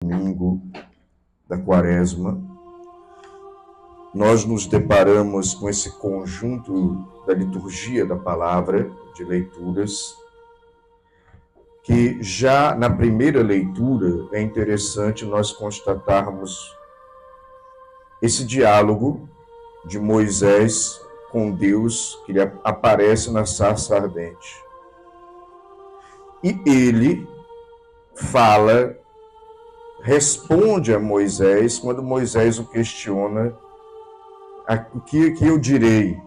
Domingo da Quaresma, nós nos deparamos com esse conjunto da liturgia da palavra, de leituras, que já na primeira leitura é interessante nós constatarmos esse diálogo de Moisés com Deus, que lhe aparece na sarça ardente. E ele responde a Moisés, quando Moisés o questiona: o que eu direi?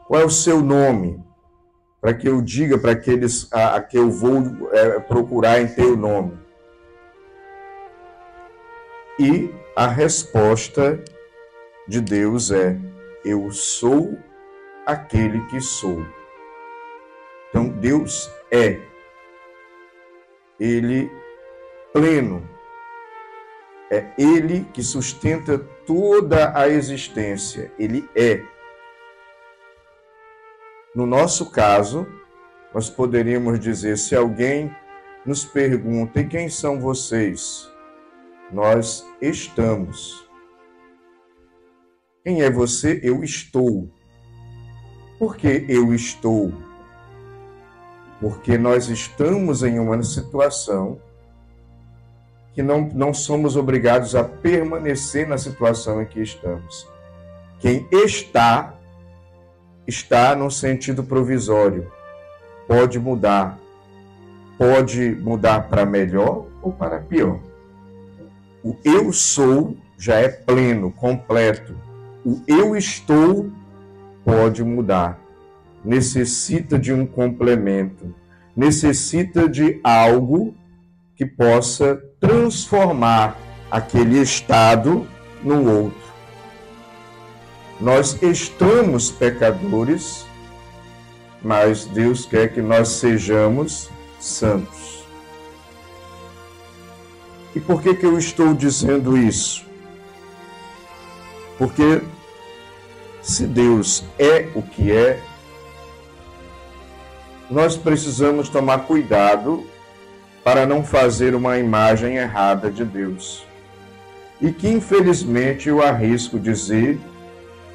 Qual é o seu nome? Para que eu diga para aqueles a que eu vou procurar em teu nome. E a resposta de Deus é: eu sou aquele que sou. Então, Deus é. Ele pleno. É Ele que sustenta toda a existência. Ele é. No nosso caso, nós poderíamos dizer, se alguém nos pergunta: e quem são vocês? Nós estamos. Quem é você? Eu estou. Por que eu estou? Porque nós estamos em uma situação que não somos obrigados a permanecer na situação em que estamos. Quem está no sentido provisório. Pode mudar para melhor ou para pior. O eu sou já é pleno, completo. O eu estou pode mudar. Necessita de um complemento. Necessita de algo que possa transformar aquele estado no outro. Nós estamos pecadores, mas Deus quer que nós sejamos santos. E por que eu estou dizendo isso? Porque se Deus é o que é, nós precisamos tomar cuidado para não fazer uma imagem errada de Deus. E que, infelizmente, eu arrisco dizer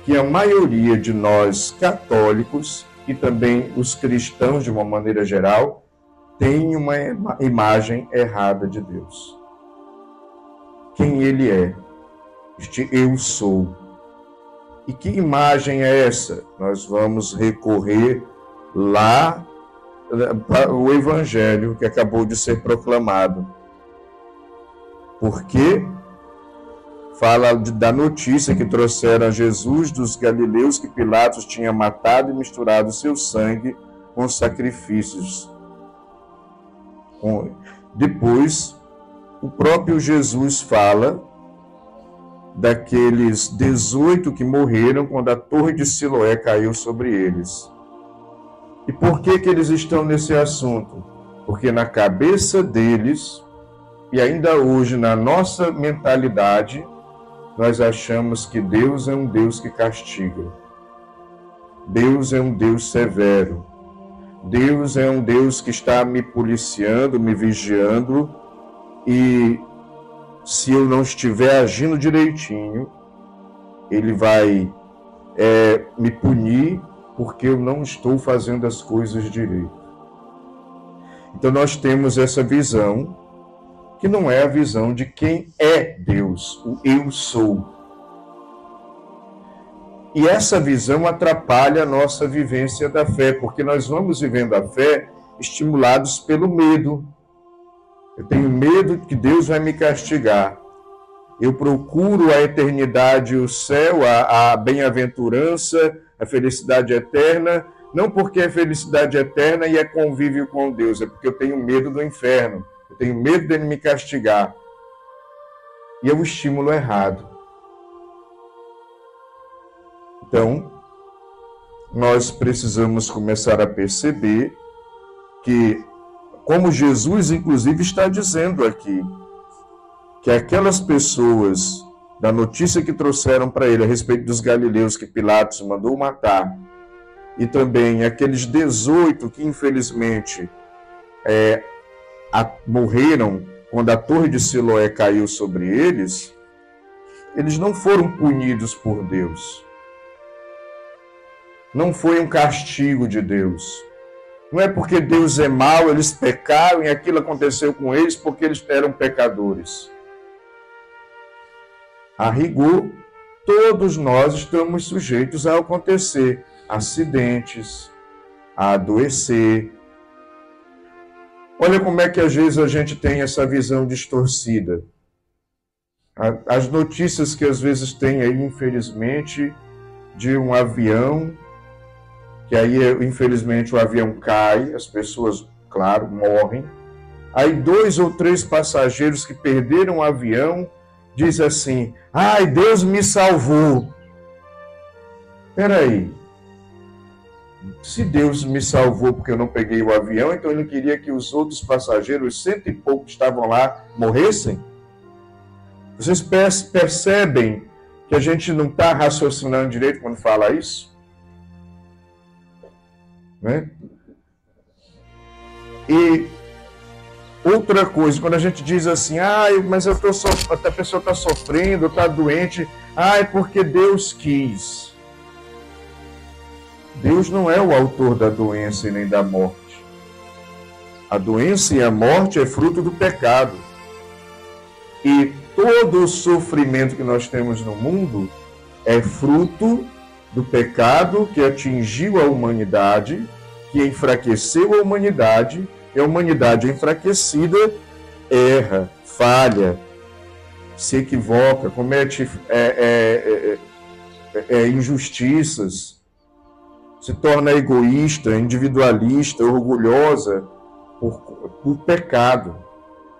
que a maioria de nós católicos, e também os cristãos de uma maneira geral, tem uma imagem errada de Deus. Quem Ele é? Este eu sou. E que imagem é essa? Nós vamos recorrer lá para o Evangelho que acabou de ser proclamado. Porque fala da notícia que trouxeram a Jesus dos Galileus, que Pilatos tinha matado e misturado seu sangue com sacrifícios. Depois, o próprio Jesus fala daqueles 18 que morreram quando a torre de Siloé caiu sobre eles. E por que eles estão nesse assunto? Porque na cabeça deles, e ainda hoje na nossa mentalidade, nós achamos que Deus é um Deus que castiga. Deus é um Deus severo. Deus é um Deus que está me policiando, me vigiando, e se eu não estiver agindo direitinho, Ele vai me punir porque eu não estou fazendo as coisas direito. Então nós temos essa visão, que não é a visão de quem é Deus, o eu sou. E essa visão atrapalha a nossa vivência da fé, porque nós vamos vivendo a fé estimulados pelo medo. Eu tenho medo que Deus vai me castigar. Eu procuro a eternidade, o céu, a bem-aventurança, a felicidade eterna, não porque é felicidade eterna e é convívio com Deus, é porque eu tenho medo do inferno. Eu tenho medo dele me castigar. E é o estímulo errado. Então, nós precisamos começar a perceber que, como Jesus, inclusive, está dizendo aqui, que aquelas pessoas, da notícia que trouxeram para ele a respeito dos galileus que Pilatos mandou matar, e também aqueles 18 que, infelizmente, morreram quando a torre de Siloé caiu sobre eles, eles não foram punidos por Deus. Não foi um castigo de Deus. Não é porque Deus é mau, eles pecaram e aquilo aconteceu com eles porque eles eram pecadores. A rigor, todos nós estamos sujeitos a acontecer acidentes, a adoecer. Olha como é que às vezes a gente tem essa visão distorcida. As notícias que às vezes tem aí, infelizmente, de um avião, que aí, infelizmente, o avião cai, as pessoas, claro, morrem. Aí 2 ou 3 passageiros que perderam o avião dizem assim: ai, Deus me salvou. Espera aí. Se Deus me salvou porque eu não peguei o avião, então ele queria que os outros passageiros, 100 e pouco que estavam lá, morressem? Vocês percebem que a gente não está raciocinando direito quando fala isso? Né? E outra coisa, quando a gente diz assim, mas a pessoa está sofrendo, está doente, é porque Deus quis. Deus não é o autor da doença e nem da morte. A doença e a morte é fruto do pecado. E todo o sofrimento que nós temos no mundo é fruto do pecado que atingiu a humanidade, que enfraqueceu a humanidade, e a humanidade enfraquecida erra, falha, se equivoca, comete injustiças, se torna egoísta, individualista, orgulhosa por pecado.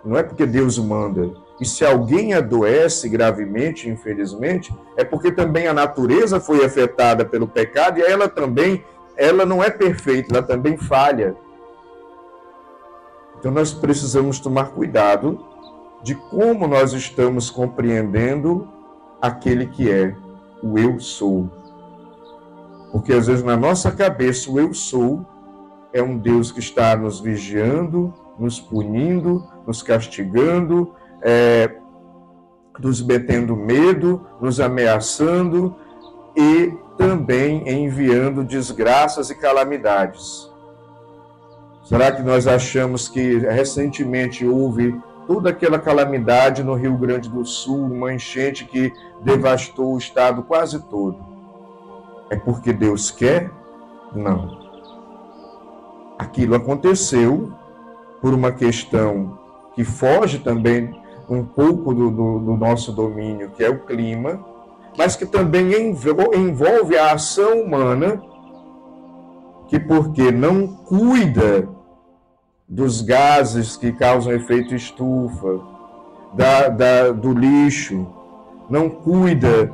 Não é porque Deus manda. E se alguém adoece gravemente, infelizmente, é porque também a natureza foi afetada pelo pecado e ela não é perfeita, ela também falha. Então nós precisamos tomar cuidado de como nós estamos compreendendo aquele que é o eu sou. Porque às vezes na nossa cabeça o eu sou é um Deus que está nos vigiando, nos punindo, nos castigando, nos metendo medo, nos ameaçando e também enviando desgraças e calamidades. Será que nós achamos que recentemente houve toda aquela calamidade no Rio Grande do Sul, uma enchente que devastou o estado quase todo? É porque Deus quer? Não. Aquilo aconteceu por uma questão que foge também um pouco do nosso domínio, que é o clima, mas que também envolve a ação humana, que porque não cuida dos gases que causam efeito estufa, do lixo, não cuida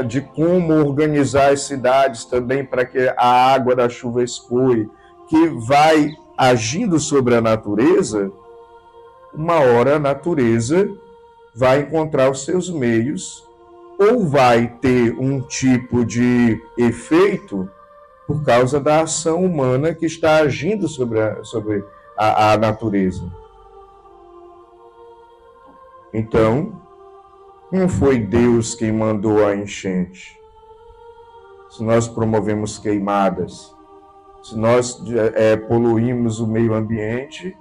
de como organizar as cidades também para que a água da chuva escoe, que vai agindo sobre a natureza, uma hora a natureza vai encontrar os seus meios, ou vai ter um tipo de efeito por causa da ação humana que está agindo sobre a natureza. Então, não foi Deus quem mandou a enchente. Se nós promovemos queimadas, se nós poluímos o meio ambiente,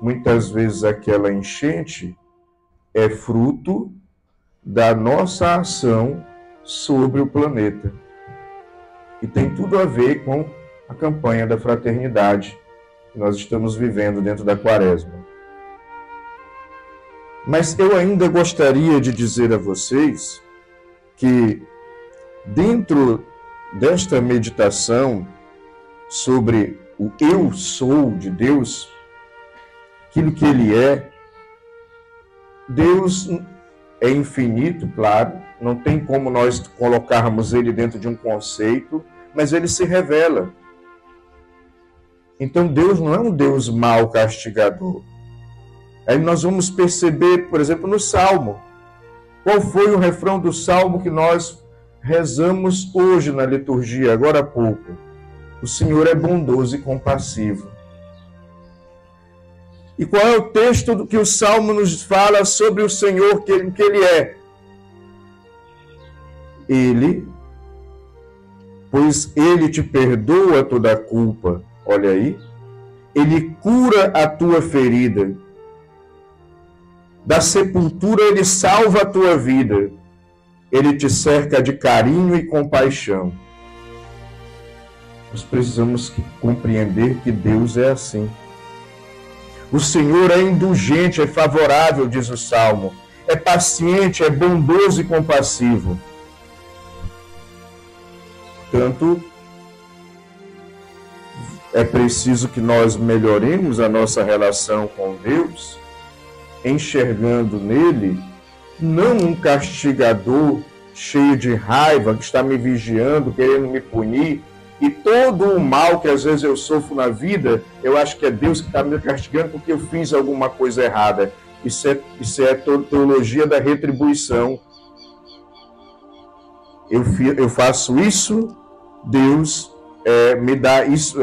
muitas vezes aquela enchente é fruto da nossa ação sobre o planeta. E tem tudo a ver com a campanha da fraternidade que nós estamos vivendo dentro da Quaresma. Mas eu ainda gostaria de dizer a vocês que dentro desta meditação sobre o eu sou de Deus, aquilo que Ele é, Deus é infinito, claro, não tem como nós colocarmos Ele dentro de um conceito, mas Ele se revela. Então Deus não é um Deus mau castigador. Aí nós vamos perceber, por exemplo, no Salmo. Qual foi o refrão do Salmo que nós rezamos hoje na liturgia, agora há pouco? O Senhor é bondoso e compassivo. E qual é o texto do que o Salmo nos fala sobre o Senhor, que Ele é? Ele, pois Ele te perdoa toda a culpa, olha aí, Ele cura a tua ferida, da sepultura Ele salva a tua vida, Ele te cerca de carinho e compaixão. Nós precisamos compreender que Deus é assim. O Senhor é indulgente, é favorável, diz o Salmo, é paciente, é bondoso e compassivo. Portanto, é preciso que nós melhoremos a nossa relação com Deus, enxergando nele não um castigador cheio de raiva, que está me vigiando, querendo me punir, e todo o mal que às vezes eu sofro na vida, eu acho que é Deus que está me castigando porque eu fiz alguma coisa errada. Isso é teologia da retribuição. Eu faço isso, Deus me dá isso,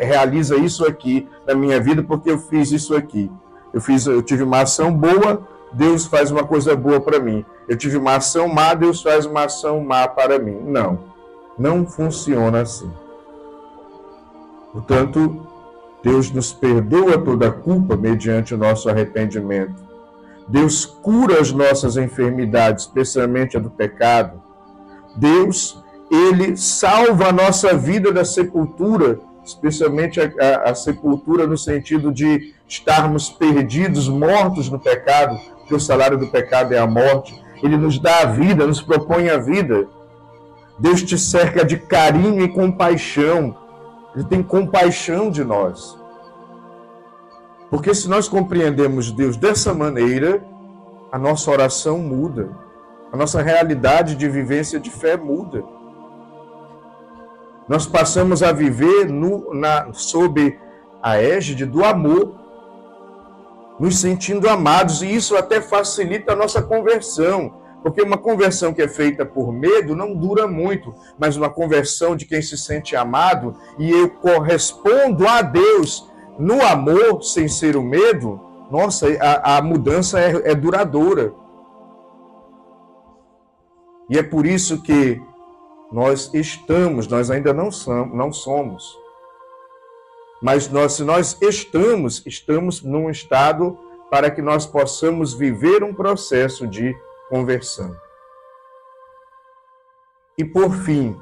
realiza isso aqui na minha vida porque eu fiz isso aqui. Eu tive uma ação boa, Deus faz uma coisa boa para mim. Eu tive uma ação má, Deus faz uma ação má para mim. Não funciona assim. Portanto, Deus nos perdoa toda a culpa mediante o nosso arrependimento. Deus cura as nossas enfermidades, especialmente a do pecado. Deus, Ele salva a nossa vida da sepultura, especialmente a sepultura no sentido de estarmos perdidos, mortos no pecado, porque o salário do pecado é a morte. Ele nos dá a vida, nos propõe a vida. Deus te cerca de carinho e compaixão. Ele tem compaixão de nós. Porque se nós compreendemos Deus dessa maneira, a nossa oração muda. A nossa realidade de vivência de fé muda. Nós passamos a viver sob a égide do amor, nos sentindo amados, e isso até facilita a nossa conversão. Porque uma conversão que é feita por medo não dura muito, mas uma conversão de quem se sente amado e eu correspondo a Deus no amor, sem ser o medo, nossa, a mudança é duradoura. E é por isso que nós ainda não somos, mas se nós estamos num estado para que nós possamos viver um processo de conversão. E por fim,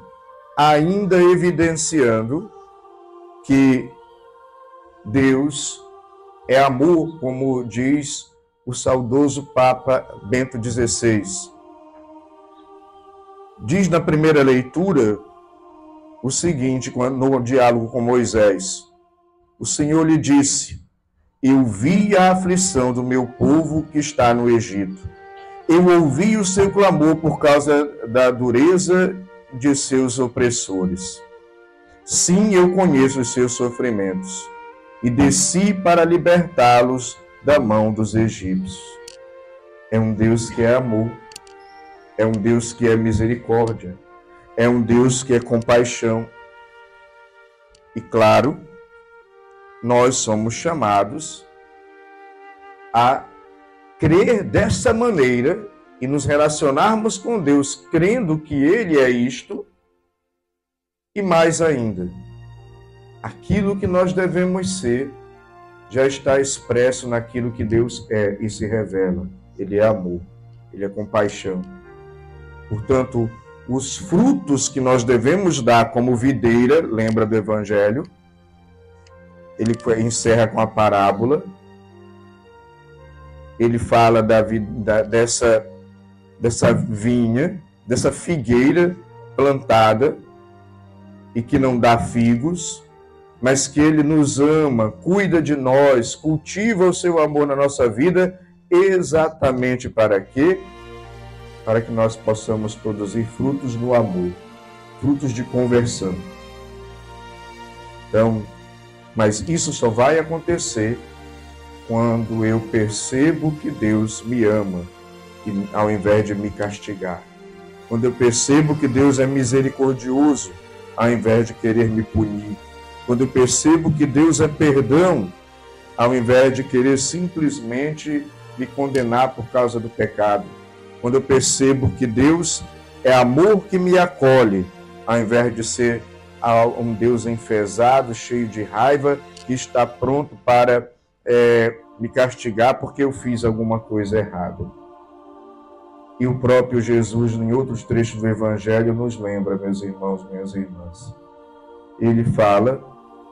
ainda evidenciando que Deus é amor, como diz o saudoso Papa Bento XVI. Diz na primeira leitura o seguinte, no diálogo com Moisés: o Senhor lhe disse: eu vi a aflição do meu povo que está no Egito. Eu ouvi o seu clamor por causa da dureza de seus opressores. Sim, eu conheço os seus sofrimentos e desci para libertá-los da mão dos egípcios. É um Deus que é amor, é um Deus que é misericórdia, é um Deus que é compaixão. E claro, nós somos chamados a crer dessa maneira e nos relacionarmos com Deus crendo que Ele é isto, e mais ainda, aquilo que nós devemos ser já está expresso naquilo que Deus é e se revela. Ele é amor, Ele é compaixão. Portanto, os frutos que nós devemos dar como videira, lembra do Evangelho, ele encerra com a parábola. Ele fala dessa vinha, dessa figueira plantada e que não dá figos, mas que Ele nos ama, cuida de nós, cultiva o seu amor na nossa vida, exatamente para quê? Para que nós possamos produzir frutos no amor, frutos de conversão. Então, mas isso só vai acontecer quando eu percebo que Deus me ama, ao invés de me castigar. Quando eu percebo que Deus é misericordioso, ao invés de querer me punir. Quando eu percebo que Deus é perdão, ao invés de querer simplesmente me condenar por causa do pecado. Quando eu percebo que Deus é amor que me acolhe, ao invés de ser um Deus enfesado, cheio de raiva, que está pronto para me castigar porque eu fiz alguma coisa errada. E o próprio Jesus, em outros trechos do Evangelho, nos lembra, meus irmãos, minhas irmãs. Ele fala: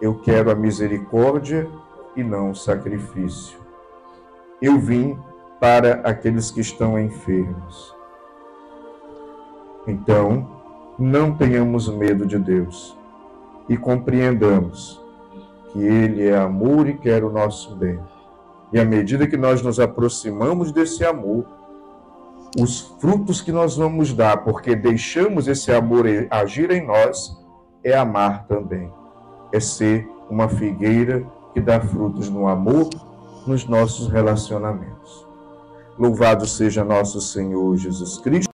eu quero a misericórdia e não o sacrifício. Eu vim para aqueles que estão enfermos. Então, não tenhamos medo de Deus e compreendamos que Ele é amor e quer o nosso bem. E à medida que nós nos aproximamos desse amor, os frutos que nós vamos dar, porque deixamos esse amor agir em nós, é amar também. É ser uma figueira que dá frutos no amor, nos nossos relacionamentos. Louvado seja nosso Senhor Jesus Cristo.